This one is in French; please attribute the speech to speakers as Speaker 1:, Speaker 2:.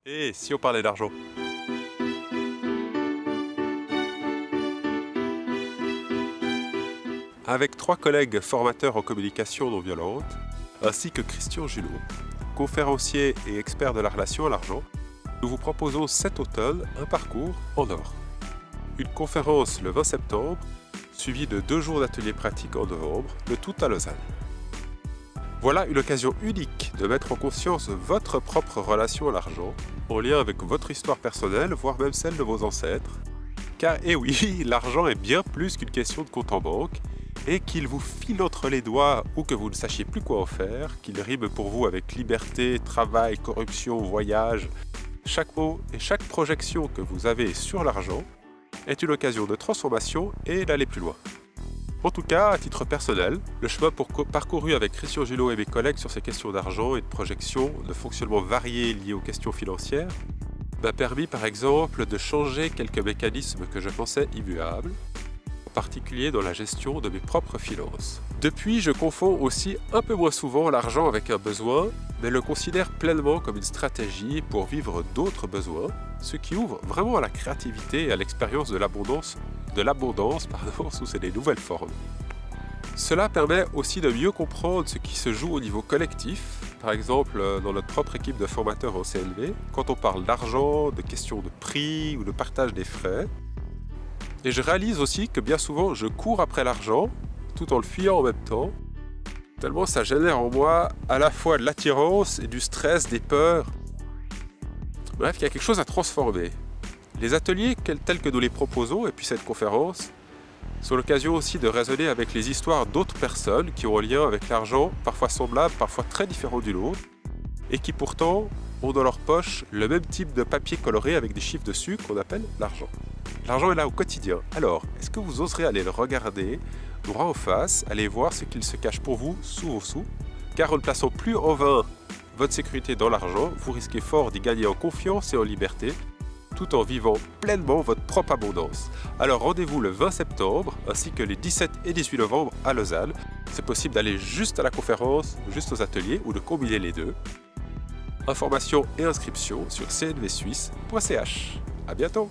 Speaker 1: Et si on parlait d'argent? Avec 3 collègues formateurs en communication non violente, ainsi que Christian Julot, conférencier et expert de la relation à l'argent, nous vous proposons cet automne un parcours en or. Une conférence le 20 septembre, suivie de 2 jours d'ateliers pratiques en novembre, le tout à Lausanne. Voilà une occasion unique de mettre en conscience votre propre relation à l'argent, en lien avec votre histoire personnelle, voire même celle de vos ancêtres. Car, eh oui, l'argent est bien plus qu'une question de compte en banque, et qu'il vous file entre les doigts ou que vous ne sachiez plus quoi en faire, qu'il rime pour vous avec liberté, travail, corruption, voyage. Chaque mot et chaque projection que vous avez sur l'argent est une occasion de transformation et d'aller plus loin. En tout cas, à titre personnel, le chemin parcouru avec Christian Julot et mes collègues sur ces questions d'argent et de projection, de fonctionnement variés liés aux questions financières, m'a permis par exemple de changer quelques mécanismes que je pensais immuables, en particulier dans la gestion de mes propres finances. Depuis, je confonds aussi un peu moins souvent l'argent avec un besoin, mais le considère pleinement comme une stratégie pour vivre d'autres besoins, ce qui ouvre vraiment à la créativité et à l'expérience de l'abondance, sous ses nouvelles formes. Cela permet aussi de mieux comprendre ce qui se joue au niveau collectif, par exemple dans notre propre équipe de formateurs en CLV, quand on parle d'argent, de questions de prix ou de partage des frais. Et je réalise aussi que bien souvent je cours après l'argent, tout en le fuyant en même temps, tellement ça génère en moi à la fois de l'attirance et du stress, des peurs. Bref, il y a quelque chose à transformer. Les ateliers tels que nous les proposons, et puis cette conférence, sont l'occasion aussi de raisonner avec les histoires d'autres personnes qui ont un lien avec l'argent, parfois semblable, parfois très différent du nôtre, et qui pourtant ont dans leur poche le même type de papier coloré avec des chiffres dessus qu'on appelle l'argent. L'argent est là au quotidien. Alors, est-ce que vous oserez aller le regarder, droit en face, aller voir ce qu'il se cache pour vous sous vos sous? Car en ne plaçant plus en vain votre sécurité dans l'argent, vous risquez fort d'y gagner en confiance et en liberté, tout en vivant pleinement votre propre abondance. Alors rendez-vous le 20 septembre, ainsi que les 17 et 18 novembre à Lausanne. C'est possible d'aller juste à la conférence, juste aux ateliers, ou de combiner les deux. Informations et inscriptions sur cnvsuisse.ch. À bientôt!